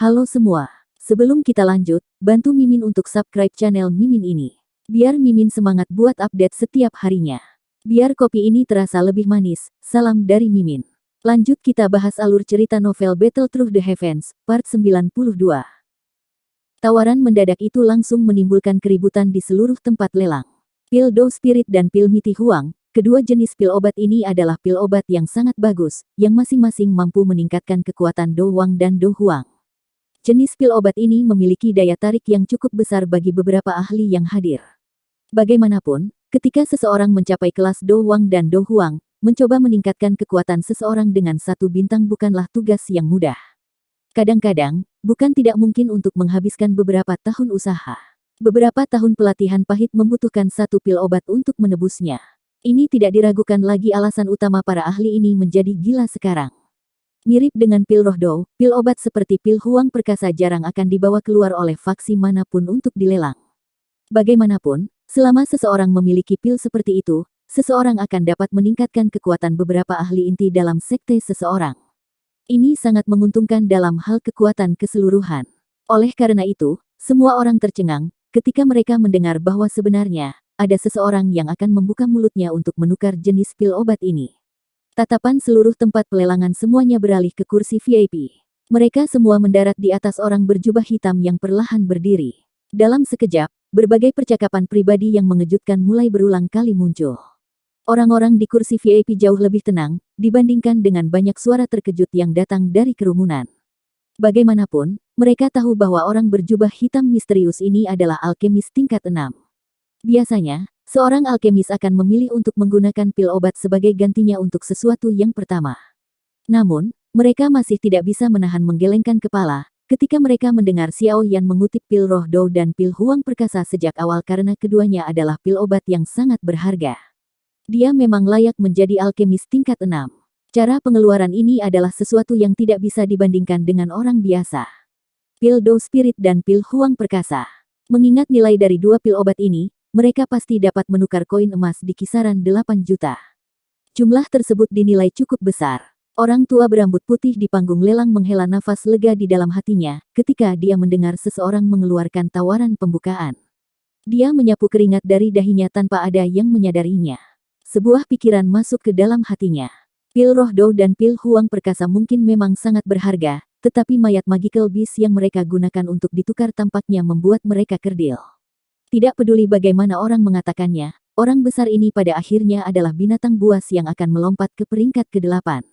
Halo semua. Sebelum kita lanjut, bantu Mimin untuk subscribe channel Mimin ini. Biar Mimin semangat buat update setiap harinya. Biar kopi ini terasa lebih manis. Salam dari Mimin. Lanjut kita bahas alur cerita novel Battle Through the Heavens, part 92. Tawaran mendadak itu langsung menimbulkan keributan di seluruh tempat lelang. Pil Do Spirit dan pil Miti Huang, kedua jenis pil obat ini adalah pil obat yang sangat bagus, yang masing-masing mampu meningkatkan kekuatan Do Wang dan Do Huang. Jenis pil obat ini memiliki daya tarik yang cukup besar bagi beberapa ahli yang hadir. Bagaimanapun, ketika seseorang mencapai kelas Do Wang dan Do Huang, mencoba meningkatkan kekuatan seseorang dengan satu bintang bukanlah tugas yang mudah. Kadang-kadang, bukan tidak mungkin untuk menghabiskan beberapa tahun usaha. Beberapa tahun pelatihan pahit membutuhkan satu pil obat untuk menebusnya. Ini tidak diragukan lagi alasan utama para ahli ini menjadi gila sekarang. Mirip dengan pil Roh Do, pil obat seperti pil Huang Perkasa jarang akan dibawa keluar oleh faksi manapun untuk dilelang. Bagaimanapun, selama seseorang memiliki pil seperti itu, seseorang akan dapat meningkatkan kekuatan beberapa ahli inti dalam sekte seseorang. Ini sangat menguntungkan dalam hal kekuatan keseluruhan. Oleh karena itu, semua orang tercengang ketika mereka mendengar bahwa sebenarnya ada seseorang yang akan membuka mulutnya untuk menukar jenis pil obat ini. Tatapan seluruh tempat pelelangan semuanya beralih ke kursi VIP. Mereka semua mendarat di atas orang berjubah hitam yang perlahan berdiri. Dalam sekejap, berbagai percakapan pribadi yang mengejutkan mulai berulang kali muncul. Orang-orang di kursi VIP jauh lebih tenang, dibandingkan dengan banyak suara terkejut yang datang dari kerumunan. Bagaimanapun, mereka tahu bahwa orang berjubah hitam misterius ini adalah alkemis tingkat 6. Biasanya, seorang alkemis akan memilih untuk menggunakan pil obat sebagai gantinya untuk sesuatu yang pertama. Namun, mereka masih tidak bisa menahan menggelengkan kepala ketika mereka mendengar Xiao Yan mengutip pil Roh Do dan pil Huang Perkasa sejak awal karena keduanya adalah pil obat yang sangat berharga. Dia memang layak menjadi alkemis tingkat 6. Cara pengeluaran ini adalah sesuatu yang tidak bisa dibandingkan dengan orang biasa. Pil Do Spirit dan pil Huang Perkasa. Mengingat nilai dari dua pil obat ini, mereka pasti dapat menukar koin emas di kisaran 8 juta. Jumlah tersebut dinilai cukup besar. Orang tua berambut putih di panggung lelang menghela nafas lega di dalam hatinya ketika dia mendengar seseorang mengeluarkan tawaran pembukaan. Dia menyapu keringat dari dahinya tanpa ada yang menyadarinya. Sebuah pikiran masuk ke dalam hatinya. Pil Roh Do dan pil Huang Perkasa mungkin memang sangat berharga, tetapi mayat magical beast yang mereka gunakan untuk ditukar tampaknya membuat mereka kerdil. Tidak peduli bagaimana orang mengatakannya, orang besar ini pada akhirnya adalah binatang buas yang akan melompat ke peringkat ke-8.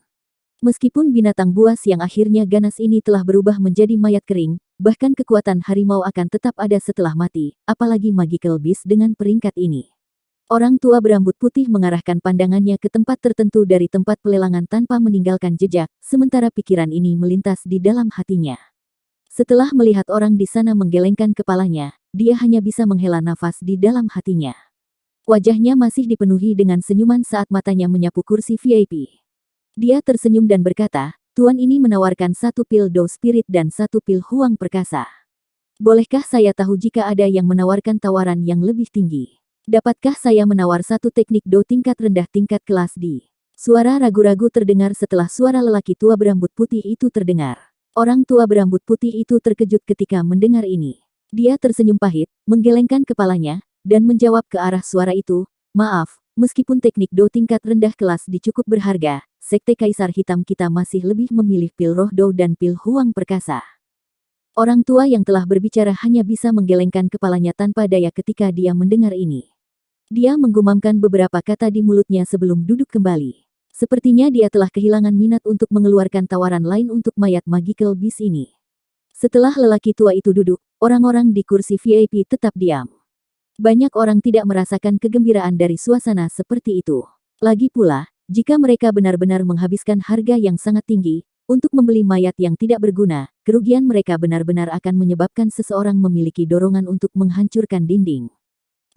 Meskipun binatang buas yang akhirnya ganas ini telah berubah menjadi mayat kering, bahkan kekuatan harimau akan tetap ada setelah mati, apalagi magical beast dengan peringkat ini. Orang tua berambut putih mengarahkan pandangannya ke tempat tertentu dari tempat pelelangan tanpa meninggalkan jejak, sementara pikiran ini melintas di dalam hatinya. Setelah melihat orang di sana menggelengkan kepalanya, dia hanya bisa menghela nafas di dalam hatinya. Wajahnya masih dipenuhi dengan senyuman saat matanya menyapu kursi VIP. Dia tersenyum dan berkata, "Tuan ini menawarkan satu pil Do Spirit dan satu pil Huang Perkasa. Bolehkah saya tahu jika ada yang menawarkan tawaran yang lebih tinggi? Dapatkah saya menawar satu teknik Do tingkat rendah tingkat kelas D?" Suara ragu-ragu terdengar setelah suara lelaki tua berambut putih itu terdengar. Orang tua berambut putih itu terkejut ketika mendengar ini. Dia tersenyum pahit, menggelengkan kepalanya, dan menjawab ke arah suara itu, "Maaf, meskipun teknik Do tingkat rendah kelas D cukup berharga, Sekte Kaisar Hitam kita masih lebih memilih pil Roh Do dan pil Huang Perkasa." Orang tua yang telah berbicara hanya bisa menggelengkan kepalanya tanpa daya ketika dia mendengar ini. Dia menggumamkan beberapa kata di mulutnya sebelum duduk kembali. Sepertinya dia telah kehilangan minat untuk mengeluarkan tawaran lain untuk mayat magical beast ini. Setelah lelaki tua itu duduk, orang-orang di kursi VIP tetap diam. Banyak orang tidak merasakan kegembiraan dari suasana seperti itu. Lagi pula, jika mereka benar-benar menghabiskan harga yang sangat tinggi untuk membeli mayat yang tidak berguna, kerugian mereka benar-benar akan menyebabkan seseorang memiliki dorongan untuk menghancurkan dinding.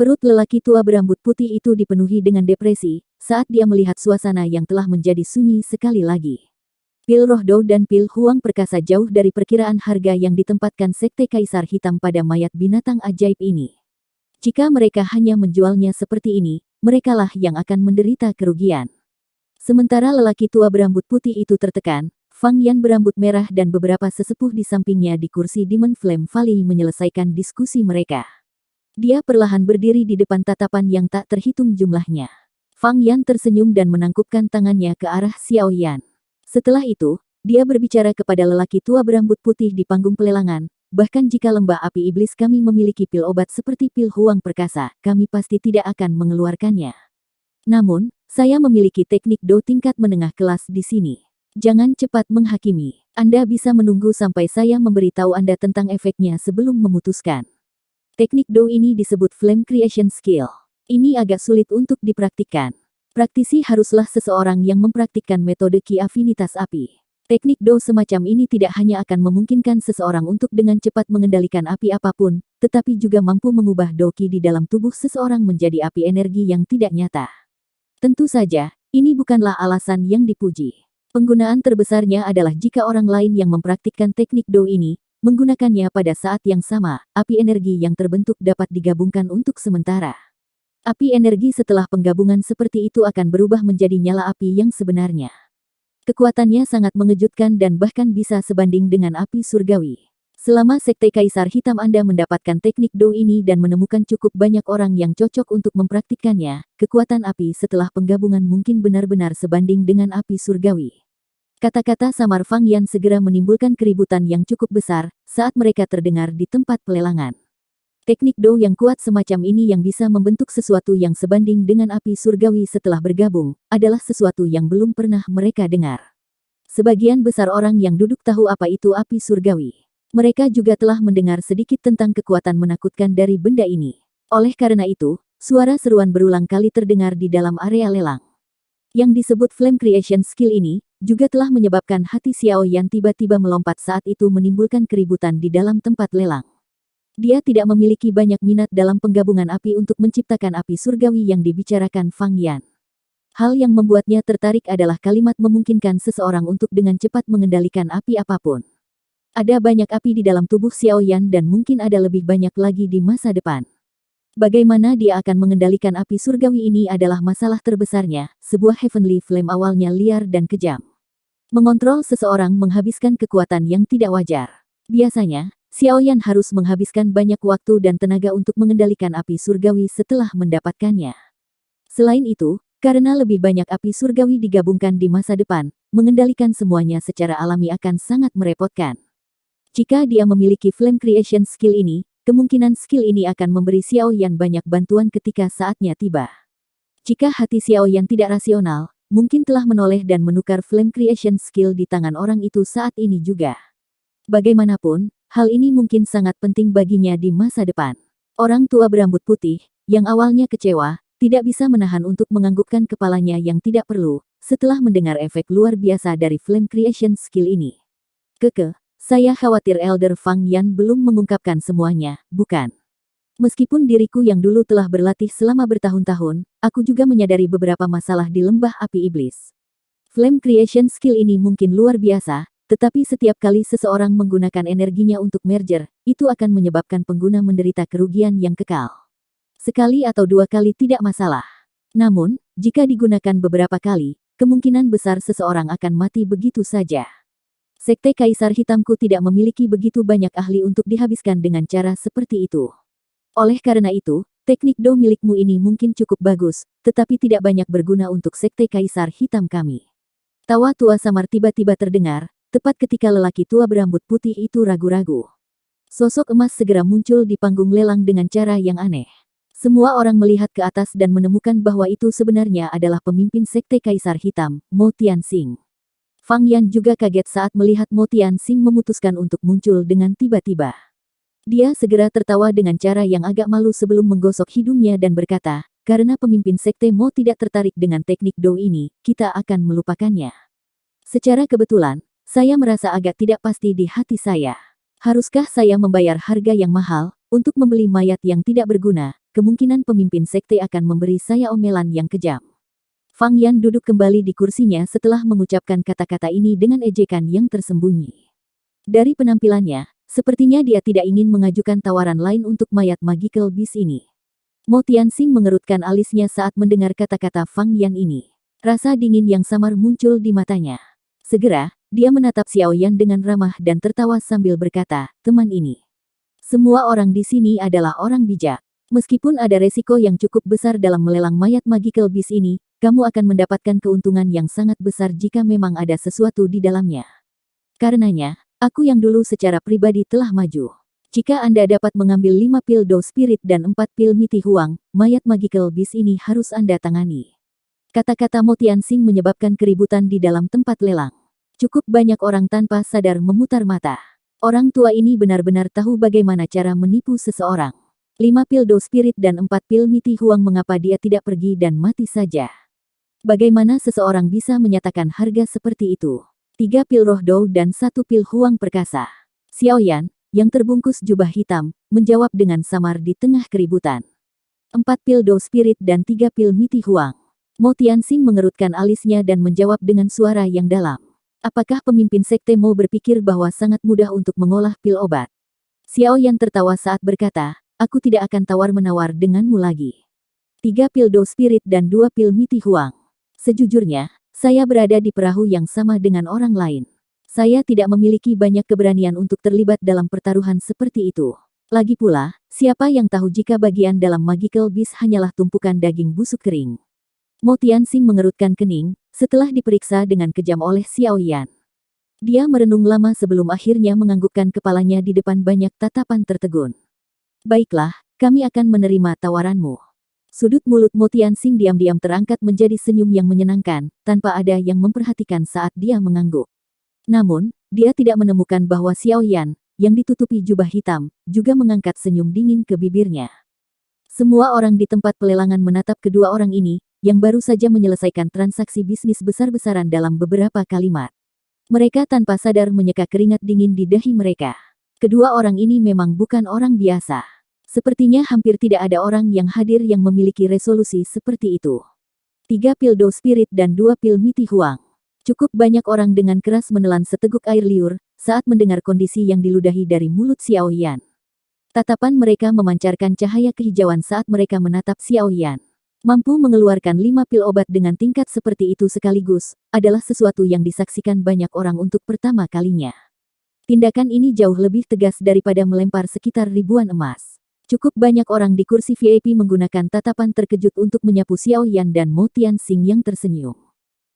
Perut lelaki tua berambut putih itu dipenuhi dengan depresi saat dia melihat suasana yang telah menjadi sunyi sekali lagi. Pil Roh Do dan pil Huang Perkasa jauh dari perkiraan harga yang ditempatkan Sekte Kaisar Hitam pada mayat binatang ajaib ini. Jika mereka hanya menjualnya seperti ini, merekalah yang akan menderita kerugian. Sementara lelaki tua berambut putih itu tertekan, Fang Yan berambut merah dan beberapa sesepuh di sampingnya di kursi Demon Flame Valley menyelesaikan diskusi mereka. Dia perlahan berdiri di depan tatapan yang tak terhitung jumlahnya. Fang Yan tersenyum dan menangkupkan tangannya ke arah Xiao Yan. Setelah itu, dia berbicara kepada lelaki tua berambut putih di panggung pelelangan. Bahkan jika lembah api iblis kami memiliki pil obat seperti pil Huang Perkasa, kami pasti tidak akan mengeluarkannya. Namun, saya memiliki teknik Do tingkat menengah kelas di sini. Jangan cepat menghakimi. Anda bisa menunggu sampai saya memberitahu Anda tentang efeknya sebelum memutuskan. Teknik Do ini disebut Flame Creation Skill. Ini agak sulit untuk dipraktikkan. Praktisi haruslah seseorang yang mempraktikkan metode Ki Afinitas Api. Teknik Do semacam ini tidak hanya akan memungkinkan seseorang untuk dengan cepat mengendalikan api apapun, tetapi juga mampu mengubah Do Ki di dalam tubuh seseorang menjadi api energi yang tidak nyata. Tentu saja, ini bukanlah alasan yang dipuji. Penggunaan terbesarnya adalah jika orang lain yang mempraktikkan teknik Do ini, menggunakannya pada saat yang sama, api energi yang terbentuk dapat digabungkan untuk sementara. Api energi setelah penggabungan seperti itu akan berubah menjadi nyala api yang sebenarnya. Kekuatannya sangat mengejutkan dan bahkan bisa sebanding dengan api surgawi. Selama Sekte Kaisar Hitam Anda mendapatkan teknik Do ini dan menemukan cukup banyak orang yang cocok untuk mempraktikkannya, kekuatan api setelah penggabungan mungkin benar-benar sebanding dengan api surgawi. Kata-kata samar Fang Yan segera menimbulkan keributan yang cukup besar saat mereka terdengar di tempat pelelangan. Teknik Do yang kuat semacam ini yang bisa membentuk sesuatu yang sebanding dengan api surgawi setelah bergabung, adalah sesuatu yang belum pernah mereka dengar. Sebagian besar orang yang duduk tahu apa itu api surgawi. Mereka juga telah mendengar sedikit tentang kekuatan menakutkan dari benda ini. Oleh karena itu, suara seruan berulang kali terdengar di dalam area lelang. Yang disebut Flame Creation Skill ini, juga telah menyebabkan hati Xiao Yan tiba-tiba melompat saat itu menimbulkan keributan di dalam tempat lelang. Dia tidak memiliki banyak minat dalam penggabungan api untuk menciptakan api surgawi yang dibicarakan Fang Yan. Hal yang membuatnya tertarik adalah kalimat memungkinkan seseorang untuk dengan cepat mengendalikan api apapun. Ada banyak api di dalam tubuh Xiao Yan dan mungkin ada lebih banyak lagi di masa depan. Bagaimana dia akan mengendalikan api surgawi ini adalah masalah terbesarnya. Sebuah Heavenly Flame awalnya liar dan kejam. Mengontrol seseorang menghabiskan kekuatan yang tidak wajar. Biasanya, Xiao Yan harus menghabiskan banyak waktu dan tenaga untuk mengendalikan api surgawi setelah mendapatkannya. Selain itu, karena lebih banyak api surgawi digabungkan di masa depan, mengendalikan semuanya secara alami akan sangat merepotkan. Jika dia memiliki Flame Creation Skill ini, kemungkinan skill ini akan memberi Xiao Yan banyak bantuan ketika saatnya tiba. Jika hati Xiao Yan tidak rasional, mungkin telah menoleh dan menukar Flame Creation Skill di tangan orang itu saat ini juga. Bagaimanapun, hal ini mungkin sangat penting baginya di masa depan. Orang tua berambut putih, yang awalnya kecewa, tidak bisa menahan untuk menganggukkan kepalanya yang tidak perlu, setelah mendengar efek luar biasa dari Flame Creation Skill ini. Saya khawatir Elder Fang Yan belum mengungkapkan semuanya, bukan? Meskipun diriku yang dulu telah berlatih selama bertahun-tahun, aku juga menyadari beberapa masalah di lembah api iblis. Flame Creation Skill ini mungkin luar biasa, tetapi setiap kali seseorang menggunakan energinya untuk merger, itu akan menyebabkan pengguna menderita kerugian yang kekal. Sekali atau dua kali tidak masalah. Namun, jika digunakan beberapa kali, kemungkinan besar seseorang akan mati begitu saja. Sekte Kaisar Hitamku tidak memiliki begitu banyak ahli untuk dihabiskan dengan cara seperti itu. Oleh karena itu, teknik Do milikmu ini mungkin cukup bagus, tetapi tidak banyak berguna untuk Sekte Kaisar Hitam kami. Tawa tua samar tiba-tiba terdengar, tepat ketika lelaki tua berambut putih itu ragu-ragu. Sosok emas segera muncul di panggung lelang dengan cara yang aneh. Semua orang melihat ke atas dan menemukan bahwa itu sebenarnya adalah pemimpin Sekte Kaisar Hitam, Mo Tianxing. Fang Yan juga kaget saat melihat Mo Tianxing memutuskan untuk muncul dengan tiba-tiba. Dia segera tertawa dengan cara yang agak malu sebelum menggosok hidungnya dan berkata, karena pemimpin sekte Mo tidak tertarik dengan teknik Do ini, kita akan melupakannya. Secara kebetulan, saya merasa agak tidak pasti di hati saya. Haruskah saya membayar harga yang mahal untuk membeli mayat yang tidak berguna? Kemungkinan pemimpin sekte akan memberi saya omelan yang kejam. Fang Yan duduk kembali di kursinya setelah mengucapkan kata-kata ini dengan ejekan yang tersembunyi. Dari penampilannya, sepertinya dia tidak ingin mengajukan tawaran lain untuk mayat Magical Beast ini. Mo Tianxing mengerutkan alisnya saat mendengar kata-kata Fang Yan ini. Rasa dingin yang samar muncul di matanya. Segera, dia menatap Xiao Yan dengan ramah dan tertawa sambil berkata, "Teman ini. Semua orang di sini adalah orang bijak. Meskipun ada resiko yang cukup besar dalam melelang mayat Magical Beast ini, kamu akan mendapatkan keuntungan yang sangat besar jika memang ada sesuatu di dalamnya. Karenanya, aku yang dulu secara pribadi telah maju. Jika Anda dapat mengambil 5 pil Do Spirit dan 4 pil Miti Huang, mayat Magical Beast ini harus Anda tangani." Kata-kata Mo Tianxing menyebabkan keributan di dalam tempat lelang. Cukup banyak orang tanpa sadar memutar mata. Orang tua ini benar-benar tahu bagaimana cara menipu seseorang. 5 pil Do Spirit dan 4 pil Miti Huang, mengapa dia tidak pergi dan mati saja? Bagaimana seseorang bisa menyatakan harga seperti itu? 3 pil Roh Do dan 1 pil Huang Perkasa. Xiao Yan, yang terbungkus jubah hitam, menjawab dengan samar di tengah keributan. 4 pil Do Spirit dan 3 pil Miti Huang. Mo Tianxing mengerutkan alisnya dan menjawab dengan suara yang dalam. Apakah pemimpin sekte Mo berpikir bahwa sangat mudah untuk mengolah pil obat? Xiao Yan tertawa saat berkata, "Aku tidak akan tawar-menawar denganmu lagi. 3 pil Do Spirit dan 2 pil Miti Huang. Sejujurnya, saya berada di perahu yang sama dengan orang lain. Saya tidak memiliki banyak keberanian untuk terlibat dalam pertaruhan seperti itu. Lagi pula, siapa yang tahu jika bagian dalam Magical Beast hanyalah tumpukan daging busuk kering?" Mo Tianxing mengerutkan kening, setelah diperiksa dengan kejam oleh Xiao Yan. Dia merenung lama sebelum akhirnya menganggukkan kepalanya di depan banyak tatapan tertegun. "Baiklah, kami akan menerima tawaranmu." Sudut mulut Mo Tianxing diam-diam terangkat menjadi senyum yang menyenangkan, tanpa ada yang memperhatikan saat dia mengangguk. Namun, dia tidak menemukan bahwa Xiao Yan, yang ditutupi jubah hitam, juga mengangkat senyum dingin ke bibirnya. Semua orang di tempat pelelangan menatap kedua orang ini, yang baru saja menyelesaikan transaksi bisnis besar-besaran dalam beberapa kalimat. Mereka tanpa sadar menyeka keringat dingin di dahi mereka. Kedua orang ini memang bukan orang biasa. Sepertinya hampir tidak ada orang yang hadir yang memiliki resolusi seperti itu. 3 pil Do Spirit dan 2 pil Miti Huang. Cukup banyak orang dengan keras menelan seteguk air liur, saat mendengar kondisi yang diludahi dari mulut Xiao Yan. Tatapan mereka memancarkan cahaya kehijauan saat mereka menatap Xiao Yan. Mampu mengeluarkan 5 pil obat dengan tingkat seperti itu sekaligus, adalah sesuatu yang disaksikan banyak orang untuk pertama kalinya. Tindakan ini jauh lebih tegas daripada melempar sekitar ribuan emas. Cukup banyak orang di kursi VIP menggunakan tatapan terkejut untuk menyapu Xiao Yan dan Mo Tianxing yang tersenyum.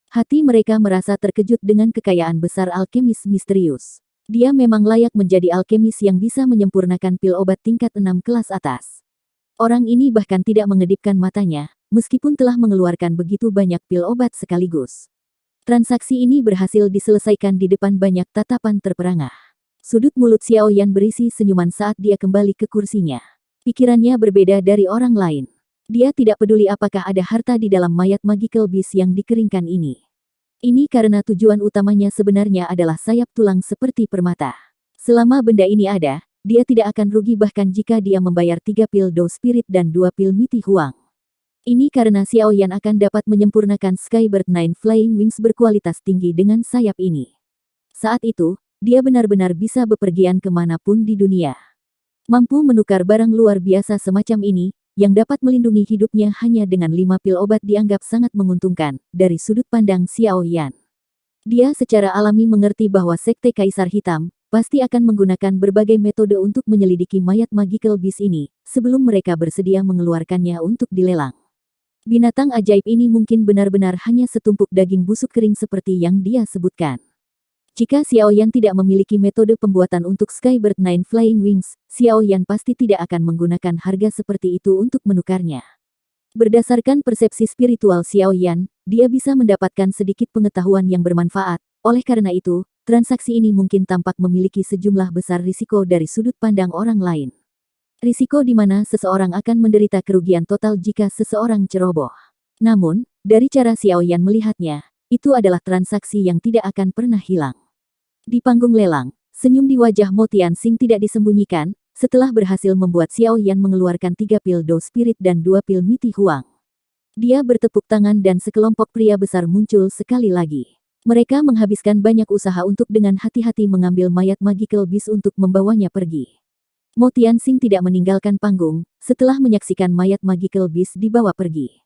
Hati mereka merasa terkejut dengan kekayaan besar alkemis misterius. Dia memang layak menjadi alkemis yang bisa menyempurnakan pil obat tingkat 6 kelas atas. Orang ini bahkan tidak mengedipkan matanya, meskipun telah mengeluarkan begitu banyak pil obat sekaligus. Transaksi ini berhasil diselesaikan di depan banyak tatapan terperangah. Sudut mulut Xiao Yan berisi senyuman saat dia kembali ke kursinya. Pikirannya berbeda dari orang lain. Dia tidak peduli apakah ada harta di dalam mayat Magical Beast yang dikeringkan ini. Ini karena tujuan utamanya sebenarnya adalah sayap tulang seperti permata. Selama benda ini ada, dia tidak akan rugi bahkan jika dia membayar 3 pil Do Spirit dan 2 pil Miti Huang. Ini karena Xiao Yan akan dapat menyempurnakan Skybird Nine Flying Wings berkualitas tinggi dengan sayap ini. Saat itu, dia benar-benar bisa bepergian kemanapun di dunia. Mampu menukar barang luar biasa semacam ini, yang dapat melindungi hidupnya hanya dengan 5 pil obat dianggap sangat menguntungkan, dari sudut pandang Xiao Yan. Dia secara alami mengerti bahwa Sekte Kaisar Hitam, pasti akan menggunakan berbagai metode untuk menyelidiki mayat Magical Beast ini, sebelum mereka bersedia mengeluarkannya untuk dilelang. Binatang ajaib ini mungkin benar-benar hanya setumpuk daging busuk kering seperti yang dia sebutkan. Jika Xiao Yan tidak memiliki metode pembuatan untuk Skybird Nine Flying Wings, Xiao Yan pasti tidak akan menggunakan harga seperti itu untuk menukarnya. Berdasarkan persepsi spiritual Xiao Yan, dia bisa mendapatkan sedikit pengetahuan yang bermanfaat. Oleh karena itu, transaksi ini mungkin tampak memiliki sejumlah besar risiko dari sudut pandang orang lain. Risiko di mana seseorang akan menderita kerugian total jika seseorang ceroboh. Namun, dari cara Xiao Yan melihatnya, itu adalah transaksi yang tidak akan pernah hilang. Di panggung lelang, senyum di wajah Mo Tianxing tidak disembunyikan, setelah berhasil membuat Xiao Yan mengeluarkan 3 pil Do Spirit dan 2 pil Miti Huang. Dia bertepuk tangan dan sekelompok pria besar muncul sekali lagi. Mereka menghabiskan banyak usaha untuk dengan hati-hati mengambil mayat Magical Beast untuk membawanya pergi. Mo Tianxing tidak meninggalkan panggung, setelah menyaksikan mayat Magical Beast dibawa pergi.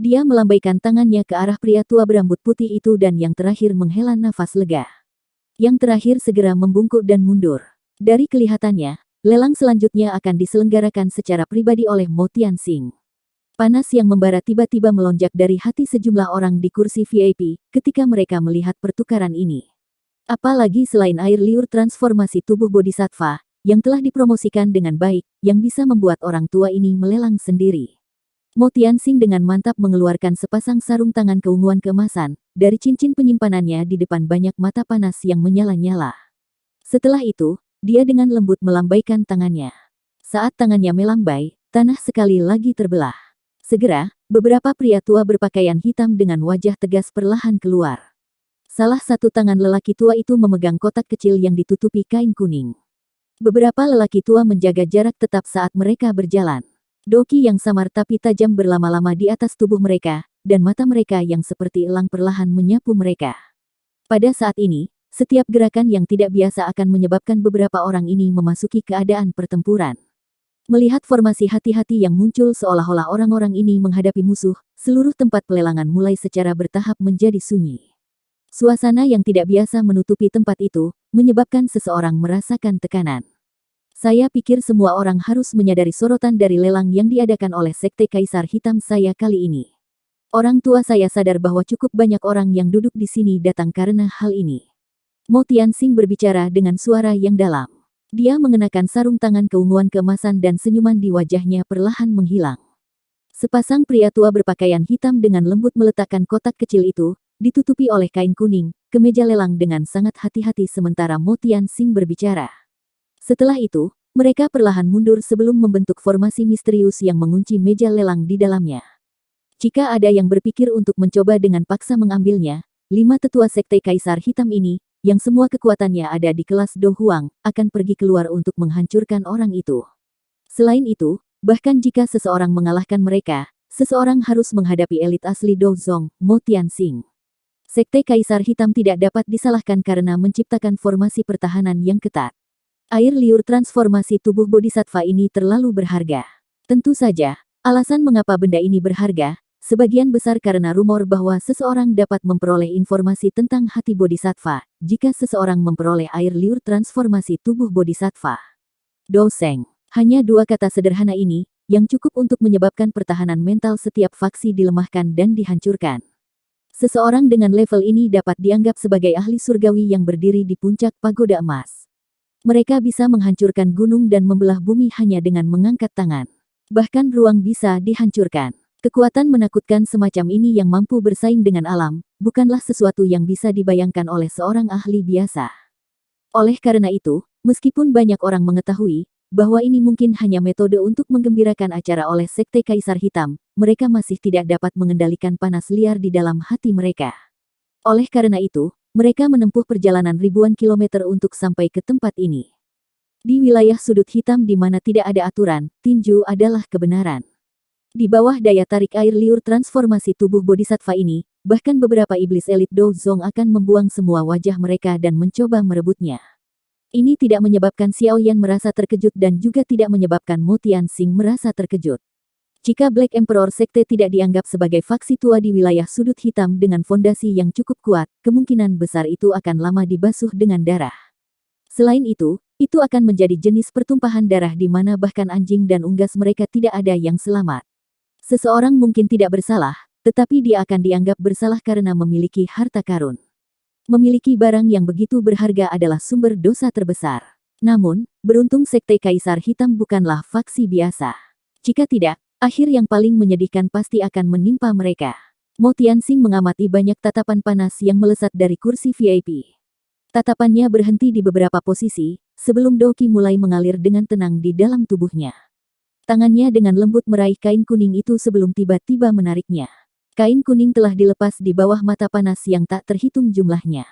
Dia melambaikan tangannya ke arah pria tua berambut putih itu dan yang terakhir menghela nafas lega. Yang terakhir segera membungkuk dan mundur. Dari kelihatannya, lelang selanjutnya akan diselenggarakan secara pribadi oleh Mo Tianxing. Panas yang membara tiba-tiba melonjak dari hati sejumlah orang di kursi VIP ketika mereka melihat pertukaran ini. Apalagi selain air liur transformasi tubuh bodhisattva, yang telah dipromosikan dengan baik, yang bisa membuat orang tua ini melelang sendiri. Mo Tianxing dengan mantap mengeluarkan sepasang sarung tangan keunguan keemasan, dari cincin penyimpanannya di depan banyak mata panas yang menyala-nyala. Setelah itu, dia dengan lembut melambaikan tangannya. Saat tangannya melambai, tanah sekali lagi terbelah. Segera, beberapa pria tua berpakaian hitam dengan wajah tegas perlahan keluar. Salah satu tangan lelaki tua itu memegang kotak kecil yang ditutupi kain kuning. Beberapa lelaki tua menjaga jarak tetap saat mereka berjalan. Doki yang samar tapi tajam berlama-lama di atas tubuh mereka, dan mata mereka yang seperti elang perlahan menyapu mereka. Pada saat ini, setiap gerakan yang tidak biasa akan menyebabkan beberapa orang ini memasuki keadaan pertempuran. Melihat formasi hati-hati yang muncul seolah-olah orang-orang ini menghadapi musuh, seluruh tempat pelelangan mulai secara bertahap menjadi sunyi. Suasana yang tidak biasa menutupi tempat itu, menyebabkan seseorang merasakan tekanan. Saya pikir semua orang harus menyadari sorotan dari lelang yang diadakan oleh Sekte Kaisar Hitam saya kali ini. Orang tua saya sadar bahwa cukup banyak orang yang duduk di sini datang karena hal ini. Mo Tianxing berbicara dengan suara yang dalam. Dia mengenakan sarung tangan keunguan keemasan dan senyuman di wajahnya perlahan menghilang. Sepasang pria tua berpakaian hitam dengan lembut meletakkan kotak kecil itu, ditutupi oleh kain kuning, ke meja lelang dengan sangat hati-hati sementara Mo Tianxing berbicara. Setelah itu, mereka perlahan mundur sebelum membentuk formasi misterius yang mengunci meja lelang di dalamnya. Jika ada yang berpikir untuk mencoba dengan paksa mengambilnya, 5 tetua Sekte Kaisar Hitam ini, yang semua kekuatannya ada di kelas Do Huang, akan pergi keluar untuk menghancurkan orang itu. Selain itu, bahkan jika seseorang mengalahkan mereka, seseorang harus menghadapi elit asli Do Zong, Mo Tianxing. Sekte Kaisar Hitam tidak dapat disalahkan karena menciptakan formasi pertahanan yang ketat. Air liur transformasi tubuh bodhisattva ini terlalu berharga. Tentu saja, alasan mengapa benda ini berharga, sebagian besar karena rumor bahwa seseorang dapat memperoleh informasi tentang hati bodhisattva, jika seseorang memperoleh air liur transformasi tubuh bodhisattva. Doseng. Hanya 2 kata sederhana ini, yang cukup untuk menyebabkan pertahanan mental setiap faksi dilemahkan dan dihancurkan. Seseorang dengan level ini dapat dianggap sebagai ahli surgawi yang berdiri di puncak pagoda emas. Mereka bisa menghancurkan gunung dan membelah bumi hanya dengan mengangkat tangan. Bahkan ruang bisa dihancurkan. Kekuatan menakutkan semacam ini yang mampu bersaing dengan alam, bukanlah sesuatu yang bisa dibayangkan oleh seorang ahli biasa. Oleh karena itu, meskipun banyak orang mengetahui bahwa ini mungkin hanya metode untuk menggembirakan acara oleh Sekte Kaisar Hitam, mereka masih tidak dapat mengendalikan panas liar di dalam hati mereka. Oleh karena itu, mereka menempuh perjalanan ribuan kilometer untuk sampai ke tempat ini. Di wilayah sudut hitam di mana tidak ada aturan, tinju adalah kebenaran. Di bawah daya tarik air liur transformasi tubuh bodhisattva ini, bahkan beberapa iblis elit Do Zong akan membuang semua wajah mereka dan mencoba merebutnya. Ini tidak menyebabkan Xiao Yan merasa terkejut dan juga tidak menyebabkan Mo Tianxing merasa terkejut. Jika Black Emperor Sekte tidak dianggap sebagai faksi tua di wilayah sudut hitam dengan fondasi yang cukup kuat, kemungkinan besar itu akan lama dibasuh dengan darah. Selain itu akan menjadi jenis pertumpahan darah di mana bahkan anjing dan unggas mereka tidak ada yang selamat. Seseorang mungkin tidak bersalah, tetapi dia akan dianggap bersalah karena memiliki harta karun. Memiliki barang yang begitu berharga adalah sumber dosa terbesar. Namun, beruntung Sekte Kaisar Hitam bukanlah faksi biasa. Jika tidak, akhir yang paling menyedihkan pasti akan menimpa mereka. Mo Tianxing mengamati banyak tatapan panas yang melesat dari kursi VIP. Tatapannya berhenti di beberapa posisi, sebelum Doki mulai mengalir dengan tenang di dalam tubuhnya. Tangannya dengan lembut meraih kain kuning itu sebelum tiba-tiba menariknya. Kain kuning telah dilepas di bawah mata panas yang tak terhitung jumlahnya.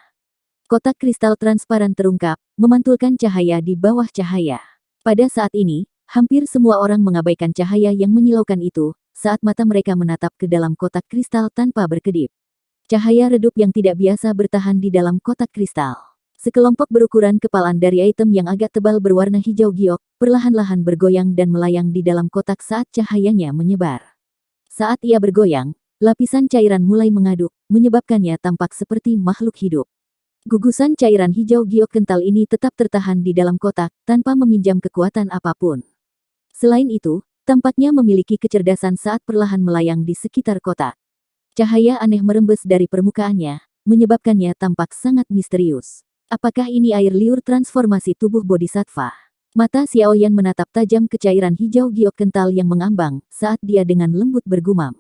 Kotak kristal transparan terungkap, memantulkan cahaya di bawah cahaya. Pada saat ini, hampir semua orang mengabaikan cahaya yang menyilaukan itu, saat mata mereka menatap ke dalam kotak kristal tanpa berkedip. Cahaya redup yang tidak biasa bertahan di dalam kotak kristal. Sekelompok berukuran kepalan dari item yang agak tebal berwarna hijau giok, perlahan-lahan bergoyang dan melayang di dalam kotak saat cahayanya menyebar. Saat ia bergoyang, lapisan cairan mulai mengaduk, menyebabkannya tampak seperti makhluk hidup. Gugusan cairan hijau giok kental ini tetap tertahan di dalam kotak, tanpa meminjam kekuatan apapun. Selain itu, tampaknya memiliki kecerdasan saat perlahan melayang di sekitar kotak. Cahaya aneh merembes dari permukaannya, menyebabkannya tampak sangat misterius. Apakah ini air liur transformasi tubuh bodhisattva? Mata Xiaoyan menatap tajam ke cairan hijau giok kental yang mengambang, saat dia dengan lembut bergumam.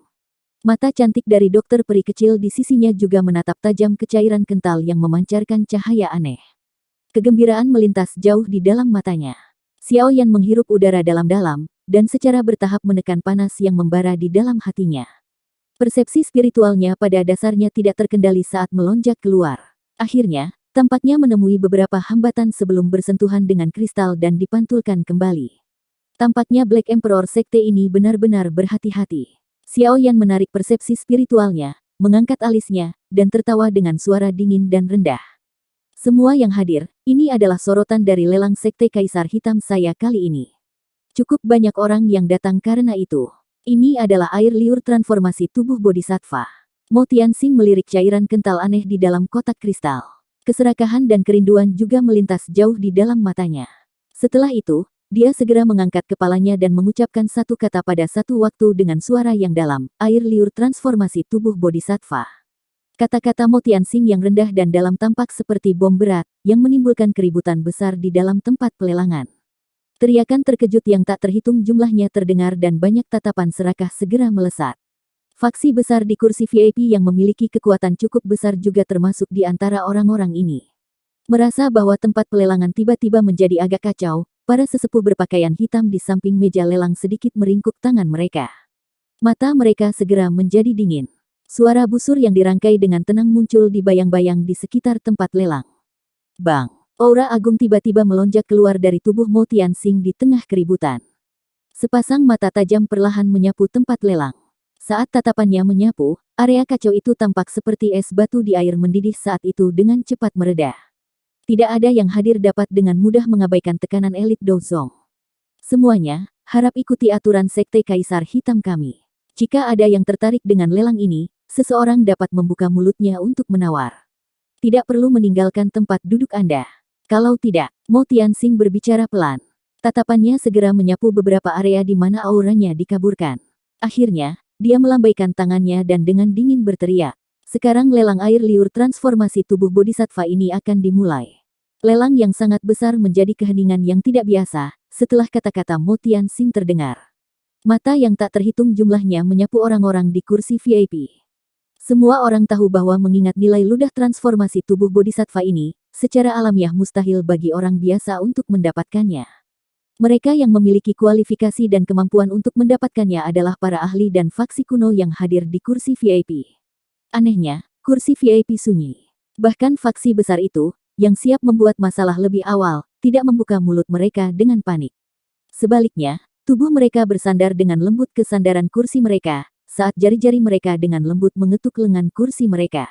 Mata cantik dari dokter peri kecil di sisinya juga menatap tajam ke cairan kental yang memancarkan cahaya aneh. Kegembiraan melintas jauh di dalam matanya. Xiaoyan menghirup udara dalam-dalam, dan secara bertahap menekan panas yang membara di dalam hatinya. Persepsi spiritualnya pada dasarnya tidak terkendali saat melonjak keluar. Akhirnya, tampaknya menemui beberapa hambatan sebelum bersentuhan dengan kristal dan dipantulkan kembali. Tampaknya Black Emperor sekte ini benar-benar berhati-hati. Xiaoyan menarik persepsi spiritualnya, mengangkat alisnya, dan tertawa dengan suara dingin dan rendah. Semua yang hadir, ini adalah sorotan dari lelang sekte Kaisar Hitam saya kali ini. Cukup banyak orang yang datang karena itu. Ini adalah air liur transformasi tubuh bodhisattva. Mo Tianxing melirik cairan kental aneh di dalam kotak kristal. Keserakahan dan kerinduan juga melintas jauh di dalam matanya. Setelah itu, dia segera mengangkat kepalanya dan mengucapkan satu kata pada satu waktu dengan suara yang dalam, air liur transformasi tubuh bodhisattva. Kata-kata Mo Tianxing yang rendah dan dalam tampak seperti bom berat, yang menimbulkan keributan besar di dalam tempat pelelangan. Teriakan terkejut yang tak terhitung jumlahnya terdengar dan banyak tatapan serakah segera melesat. Faksi besar di kursi VIP yang memiliki kekuatan cukup besar juga termasuk di antara orang-orang ini. Merasa bahwa tempat pelelangan tiba-tiba menjadi agak kacau, para sesepuh berpakaian hitam di samping meja lelang sedikit meringkuk tangan mereka. Mata mereka segera menjadi dingin. Suara busur yang dirangkai dengan tenang muncul di bayang-bayang di sekitar tempat lelang. Bang! Aura agung tiba-tiba melonjak keluar dari tubuh Mo Tianxing di tengah keributan. Sepasang mata tajam perlahan menyapu tempat lelang. Saat tatapannya menyapu, area kacau itu tampak seperti es batu di air mendidih saat itu dengan cepat mereda. Tidak ada yang hadir dapat dengan mudah mengabaikan tekanan elit Dozong. Semuanya, harap ikuti aturan sekte Kaisar Hitam kami. Jika ada yang tertarik dengan lelang ini, seseorang dapat membuka mulutnya untuk menawar. Tidak perlu meninggalkan tempat duduk Anda. Kalau tidak, Mo Tianxing berbicara pelan. Tatapannya segera menyapu beberapa area di mana auranya dikaburkan. Akhirnya, dia melambaikan tangannya dan dengan dingin berteriak. Sekarang lelang air liur transformasi tubuh bodhisattva ini akan dimulai. Lelang yang sangat besar menjadi keheningan yang tidak biasa, setelah kata-kata Mo Tianxing terdengar. Mata yang tak terhitung jumlahnya menyapu orang-orang di kursi VIP. Semua orang tahu bahwa mengingat nilai ludah transformasi tubuh bodhisattva ini, secara alamiah mustahil bagi orang biasa untuk mendapatkannya. Mereka yang memiliki kualifikasi dan kemampuan untuk mendapatkannya adalah para ahli dan faksi kuno yang hadir di kursi VIP. Anehnya, kursi VIP sunyi. Bahkan faksi besar itu, yang siap membuat masalah lebih awal, tidak membuka mulut mereka dengan panik. Sebaliknya, tubuh mereka bersandar dengan lembut ke sandaran kursi mereka, saat jari-jari mereka dengan lembut mengetuk lengan kursi mereka.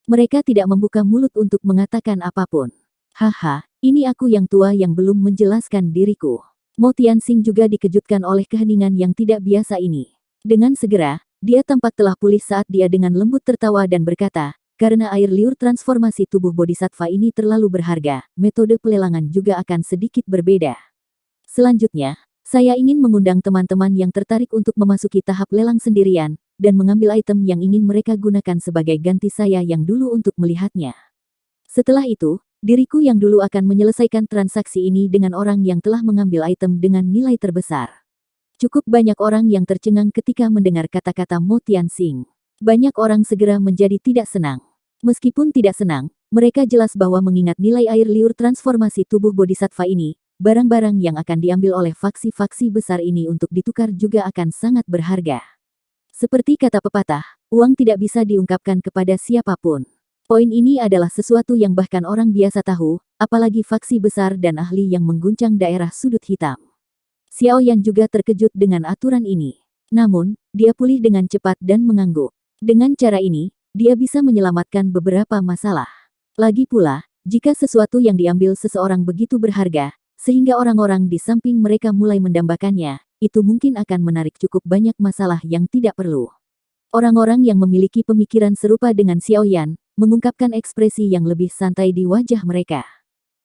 Mereka tidak membuka mulut untuk mengatakan apapun. Haha, ini aku yang tua yang belum menjelaskan diriku. Mo Tianxing juga dikejutkan oleh keheningan yang tidak biasa ini. Dengan segera, dia tampak telah pulih saat dia dengan lembut tertawa dan berkata, karena air liur transformasi tubuh bodhisattva ini terlalu berharga, metode pelelangan juga akan sedikit berbeda. Selanjutnya, saya ingin mengundang teman-teman yang tertarik untuk memasuki tahap lelang sendirian, dan mengambil item yang ingin mereka gunakan sebagai ganti saya yang dulu untuk melihatnya. Setelah itu, diriku yang dulu akan menyelesaikan transaksi ini dengan orang yang telah mengambil item dengan nilai terbesar. Cukup banyak orang yang tercengang ketika mendengar kata-kata Mo Tianxing. Banyak orang segera menjadi tidak senang. Meskipun tidak senang, mereka jelas bahwa mengingat nilai air liur transformasi tubuh bodhisattva ini, barang-barang yang akan diambil oleh faksi-faksi besar ini untuk ditukar juga akan sangat berharga. Seperti kata pepatah, uang tidak bisa diungkapkan kepada siapapun. Poin ini adalah sesuatu yang bahkan orang biasa tahu, apalagi faksi besar dan ahli yang mengguncang daerah sudut hitam. Xiaoyan juga terkejut dengan aturan ini. Namun, dia pulih dengan cepat dan mengangguk. Dengan cara ini, dia bisa menyelamatkan beberapa masalah. Lagi pula, jika sesuatu yang diambil seseorang begitu berharga, sehingga orang-orang di samping mereka mulai mendambakannya, itu mungkin akan menarik cukup banyak masalah yang tidak perlu. Orang-orang yang memiliki pemikiran serupa dengan Xiaoyan, mengungkapkan ekspresi yang lebih santai di wajah mereka.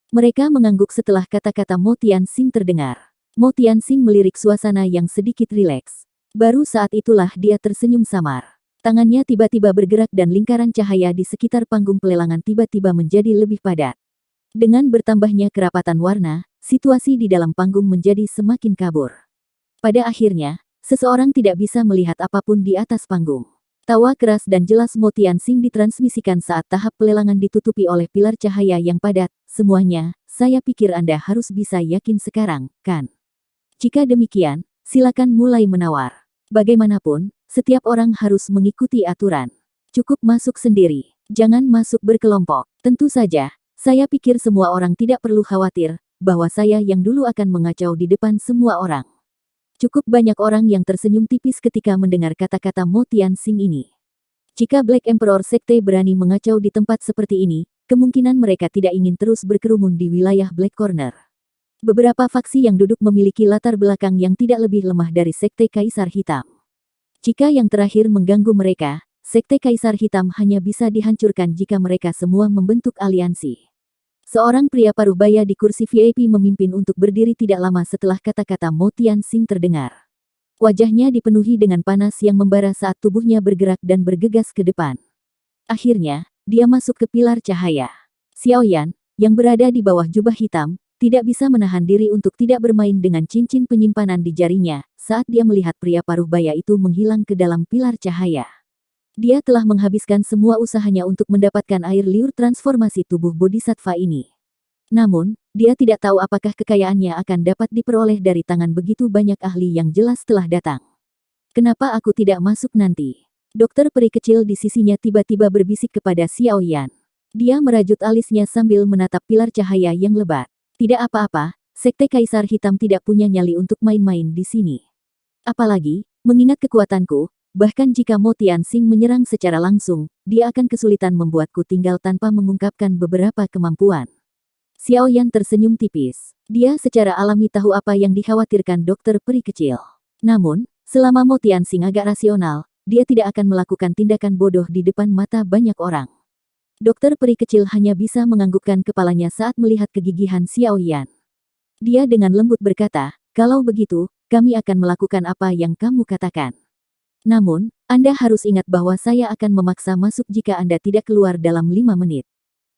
Mereka mengangguk setelah kata-kata Mo Tianxing terdengar. Mo Tianxing melirik suasana yang sedikit rileks. Baru saat itulah dia tersenyum samar. Tangannya tiba-tiba bergerak dan lingkaran cahaya di sekitar panggung pelelangan tiba-tiba menjadi lebih padat. Dengan bertambahnya kerapatan warna, situasi di dalam panggung menjadi semakin kabur. Pada akhirnya, seseorang tidak bisa melihat apapun di atas panggung. Tawa keras dan jelas Mo Tianxing ditransmisikan saat tahap pelelangan ditutupi oleh pilar cahaya yang padat. Semuanya, saya pikir Anda harus bisa yakin sekarang, kan? Jika demikian, silakan mulai menawar. Bagaimanapun, setiap orang harus mengikuti aturan. Cukup masuk sendiri, jangan masuk berkelompok. Tentu saja, saya pikir semua orang tidak perlu khawatir bahwa saya yang dulu akan mengacau di depan semua orang. Cukup banyak orang yang tersenyum tipis ketika mendengar kata-kata Mo Tianxing ini. Jika Black Emperor Sekte berani mengacau di tempat seperti ini, kemungkinan mereka tidak ingin terus berkerumun di wilayah Black Corner. Beberapa faksi yang duduk memiliki latar belakang yang tidak lebih lemah dari Sekte Kaisar Hitam. Jika yang terakhir mengganggu mereka, Sekte Kaisar Hitam hanya bisa dihancurkan jika mereka semua membentuk aliansi. Seorang pria paruh baya di kursi VIP memimpin untuk berdiri tidak lama setelah kata-kata Mo Tianxing terdengar. Wajahnya dipenuhi dengan panas yang membara saat tubuhnya bergerak dan bergegas ke depan. Akhirnya, dia masuk ke pilar cahaya. Xiao Yan, yang berada di bawah jubah hitam, tidak bisa menahan diri untuk tidak bermain dengan cincin penyimpanan di jarinya saat dia melihat pria paruh baya itu menghilang ke dalam pilar cahaya. Dia telah menghabiskan semua usahanya untuk mendapatkan air liur transformasi tubuh bodhisattva ini. Namun, dia tidak tahu apakah kekayaannya akan dapat diperoleh dari tangan begitu banyak ahli yang jelas telah datang. Kenapa aku tidak masuk nanti? Dokter peri kecil di sisinya tiba-tiba berbisik kepada Xiao Yan. Dia merajut alisnya sambil menatap pilar cahaya yang lebat. Tidak apa-apa, Sekte Kaisar Hitam tidak punya nyali untuk main-main di sini. Apalagi, mengingat kekuatanku, bahkan jika Mo Tianxing menyerang secara langsung, dia akan kesulitan membuatku tinggal tanpa mengungkapkan beberapa kemampuan. Xiao Yan tersenyum tipis. Dia secara alami tahu apa yang dikhawatirkan dokter peri kecil. Namun, selama Mo Tianxing agak rasional, dia tidak akan melakukan tindakan bodoh di depan mata banyak orang. Dokter peri kecil hanya bisa menganggukkan kepalanya saat melihat kegigihan Xiao Yan. Dia dengan lembut berkata, kalau begitu, kami akan melakukan apa yang kamu katakan. Namun, Anda harus ingat bahwa saya akan memaksa masuk jika Anda tidak keluar dalam 5 menit.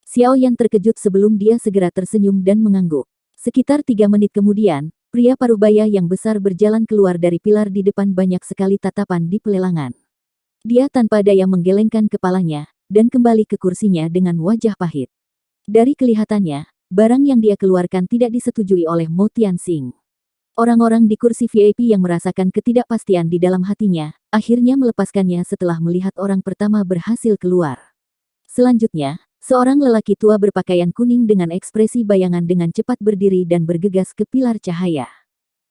Xiao Yan terkejut sebelum dia segera tersenyum dan mengangguk. Sekitar 3 menit kemudian, pria parubaya yang besar berjalan keluar dari pilar di depan banyak sekali tatapan di pelelangan. Dia tanpa daya menggelengkan kepalanya, dan kembali ke kursinya dengan wajah pahit. Dari kelihatannya, barang yang dia keluarkan tidak disetujui oleh Mo Tianxing. Orang-orang di kursi VIP yang merasakan ketidakpastian di dalam hatinya, akhirnya melepaskannya setelah melihat orang pertama berhasil keluar. Selanjutnya, seorang lelaki tua berpakaian kuning dengan ekspresi bayangan dengan cepat berdiri dan bergegas ke pilar cahaya.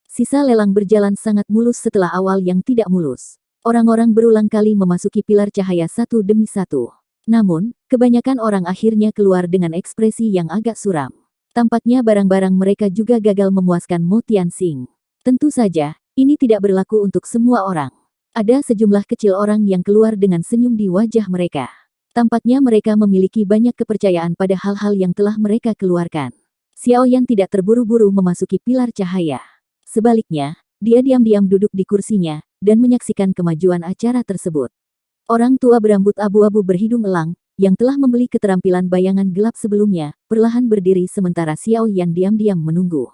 Sisa lelang berjalan sangat mulus setelah awal yang tidak mulus. Orang-orang berulang kali memasuki pilar cahaya satu demi satu. Namun, kebanyakan orang akhirnya keluar dengan ekspresi yang agak suram. Tampaknya barang-barang mereka juga gagal memuaskan Mo Tianxing. Tentu saja, ini tidak berlaku untuk semua orang. Ada sejumlah kecil orang yang keluar dengan senyum di wajah mereka. Tampaknya mereka memiliki banyak kepercayaan pada hal-hal yang telah mereka keluarkan. Xiao Yan tidak terburu-buru memasuki pilar cahaya. Sebaliknya, dia diam-diam duduk di kursinya, dan menyaksikan kemajuan acara tersebut. Orang tua berambut abu-abu berhidung elang, yang telah membeli keterampilan bayangan gelap sebelumnya, perlahan berdiri sementara Xiao Yan diam-diam menunggu.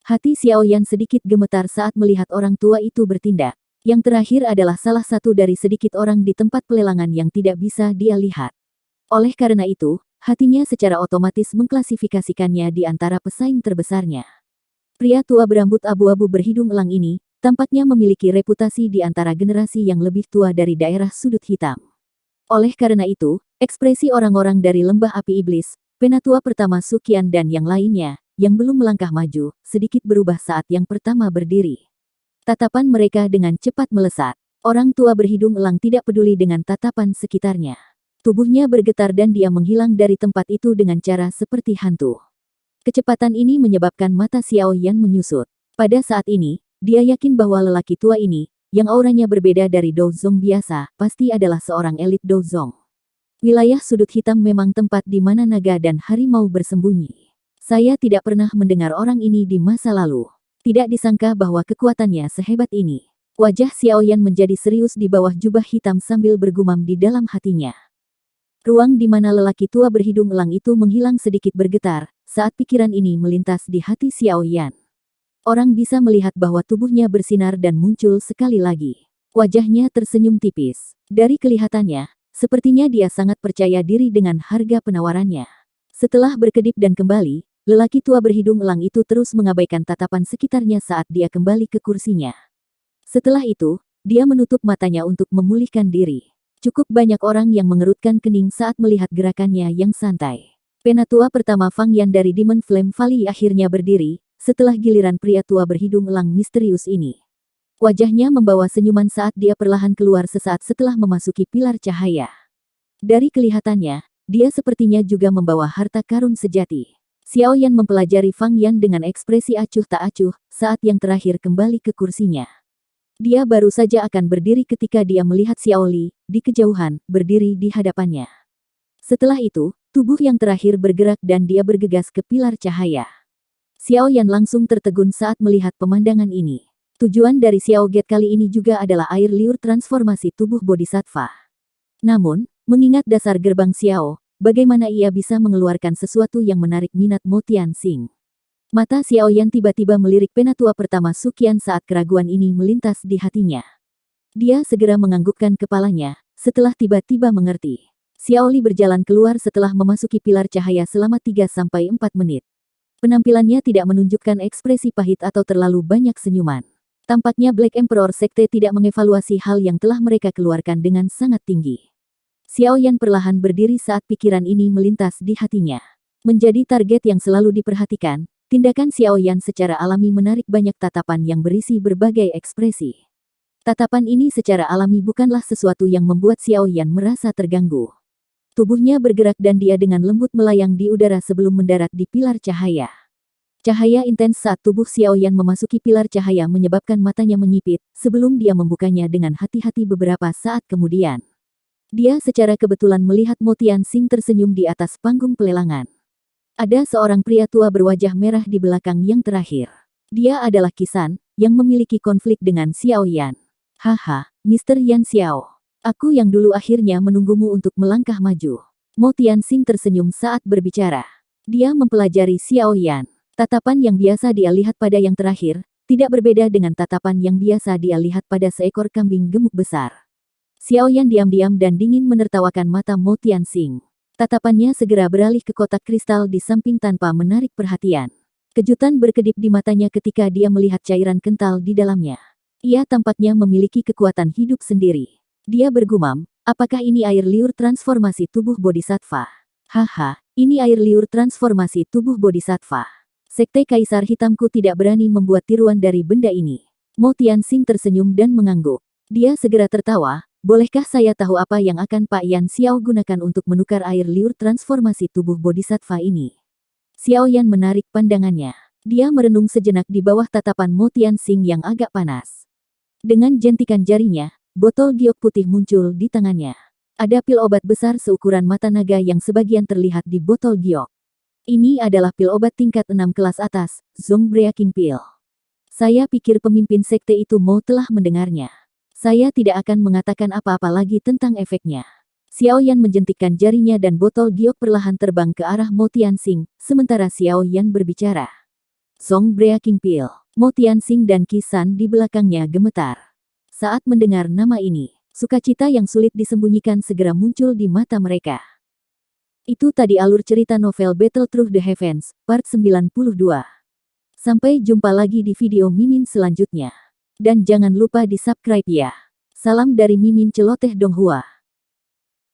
Hati Xiao Yan sedikit gemetar saat melihat orang tua itu bertindak. Yang terakhir adalah salah satu dari sedikit orang di tempat pelelangan yang tidak bisa dia lihat. Oleh karena itu, hatinya secara otomatis mengklasifikasikannya di antara pesaing terbesarnya. Pria tua berambut abu-abu berhidung elang ini, tampaknya memiliki reputasi di antara generasi yang lebih tua dari daerah sudut hitam. Oleh karena itu, ekspresi orang-orang dari lembah api iblis, penatua pertama Sukian dan yang lainnya, yang belum melangkah maju, sedikit berubah saat yang pertama berdiri. Tatapan mereka dengan cepat melesat. Orang tua berhidung elang tidak peduli dengan tatapan sekitarnya. Tubuhnya bergetar dan dia menghilang dari tempat itu dengan cara seperti hantu. Kecepatan ini menyebabkan mata Xiao Yan menyusut. Pada saat ini, dia yakin bahwa lelaki tua ini, yang auranya berbeda dari Douzong biasa, pasti adalah seorang elit Douzong. Wilayah sudut hitam memang tempat di mana naga dan harimau bersembunyi. Saya tidak pernah mendengar orang ini di masa lalu. Tidak disangka bahwa kekuatannya sehebat ini. Wajah Xiaoyan menjadi serius di bawah jubah hitam sambil bergumam di dalam hatinya. Ruang di mana lelaki tua berhidung elang itu menghilang sedikit bergetar saat pikiran ini melintas di hati Xiaoyan. Orang bisa melihat bahwa tubuhnya bersinar dan muncul sekali lagi. Wajahnya tersenyum tipis. Dari kelihatannya, sepertinya dia sangat percaya diri dengan harga penawarannya. Setelah berkedip dan kembali, lelaki tua berhidung elang itu terus mengabaikan tatapan sekitarnya saat dia kembali ke kursinya. Setelah itu, dia menutup matanya untuk memulihkan diri. Cukup banyak orang yang mengerutkan kening saat melihat gerakannya yang santai. Penatua pertama Fang Yan dari Demon Flame Valley akhirnya berdiri, setelah giliran pria tua berhidung elang misterius ini. Wajahnya membawa senyuman saat dia perlahan keluar sesaat setelah memasuki pilar cahaya. Dari kelihatannya, dia sepertinya juga membawa harta karun sejati. Xiaoyan mempelajari Fang Yan dengan ekspresi acuh tak acuh saat yang terakhir kembali ke kursinya. Dia baru saja akan berdiri ketika dia melihat Xiao Li, di kejauhan, berdiri di hadapannya. Setelah itu, tubuh yang terakhir bergerak dan dia bergegas ke pilar cahaya. Xiao Yan langsung tertegun saat melihat pemandangan ini. Tujuan dari Xiao Gate kali ini juga adalah air liur transformasi tubuh bodhisattva. Namun, mengingat dasar gerbang Xiao, bagaimana ia bisa mengeluarkan sesuatu yang menarik minat Mo Tianxing? Mata Xiaoyan tiba-tiba melirik penatua pertama Suqian saat keraguan ini melintas di hatinya. Dia segera menganggukkan kepalanya, setelah tiba-tiba mengerti. Xiao Li berjalan keluar setelah memasuki pilar cahaya selama 3-4 menit. Penampilannya tidak menunjukkan ekspresi pahit atau terlalu banyak senyuman. Tampaknya Black Emperor Sekte tidak mengevaluasi hal yang telah mereka keluarkan dengan sangat tinggi. Xiaoyan perlahan berdiri saat pikiran ini melintas di hatinya. Menjadi target yang selalu diperhatikan, tindakan Xiaoyan secara alami menarik banyak tatapan yang berisi berbagai ekspresi. Tatapan ini secara alami bukanlah sesuatu yang membuat Xiaoyan merasa terganggu. Tubuhnya bergerak dan dia dengan lembut melayang di udara sebelum mendarat di pilar cahaya. Cahaya intens saat tubuh Xiaoyan memasuki pilar cahaya menyebabkan matanya menyipit, sebelum dia membukanya dengan hati-hati beberapa saat kemudian. Dia secara kebetulan melihat Mo Tianxing tersenyum di atas panggung pelelangan. Ada seorang pria tua berwajah merah di belakang yang terakhir. Dia adalah Qisan, yang memiliki konflik dengan Xiaoyan. Haha, Mr. Yan Xiao. Aku yang dulu akhirnya menunggumu untuk melangkah maju. Mo Tianxing tersenyum saat berbicara. Dia mempelajari Xiaoyan. Tatapan yang biasa dia lihat pada yang terakhir, tidak berbeda dengan tatapan yang biasa dia lihat pada seekor kambing gemuk besar. Xiaoyan diam-diam dan dingin menertawakan mata Mo Tianxing. Tatapannya segera beralih ke kotak kristal di samping tanpa menarik perhatian. Kejutan berkedip di matanya ketika dia melihat cairan kental di dalamnya. Ia tampaknya memiliki kekuatan hidup sendiri. Dia bergumam, apakah ini air liur transformasi tubuh bodhisattva? Haha, ini air liur transformasi tubuh bodhisattva. Sekte Kaisar Hitamku tidak berani membuat tiruan dari benda ini. Mo Tianxing tersenyum dan mengangguk. Dia segera tertawa. Bolehkah saya tahu apa yang akan Pak Yan Xiao gunakan untuk menukar air liur transformasi tubuh bodhisattva ini? Xiaoyan menarik pandangannya. Dia merenung sejenak di bawah tatapan Mo Tianxing yang agak panas. Dengan jentikan jarinya, botol giok putih muncul di tangannya. Ada pil obat besar seukuran mata naga yang sebagian terlihat di botol giok. Ini adalah pil obat tingkat 6 kelas atas, Zong Breaking Pill. Saya pikir pemimpin sekte itu Mo telah mendengarnya. Saya tidak akan mengatakan apa-apa lagi tentang efeknya. Xiaoyan menjentikkan jarinya dan botol giok perlahan terbang ke arah Mo Tianxing, sementara Xiaoyan berbicara. Zong Breaking Pill. Mo Tianxing dan Qisan di belakangnya gemetar. Saat mendengar nama ini, sukacita yang sulit disembunyikan segera muncul di mata mereka. Itu tadi alur cerita novel Battle Through the Heavens, part 92. Sampai jumpa lagi di video Mimin selanjutnya. Dan jangan lupa di subscribe ya. Salam dari Mimin Celoteh Donghua.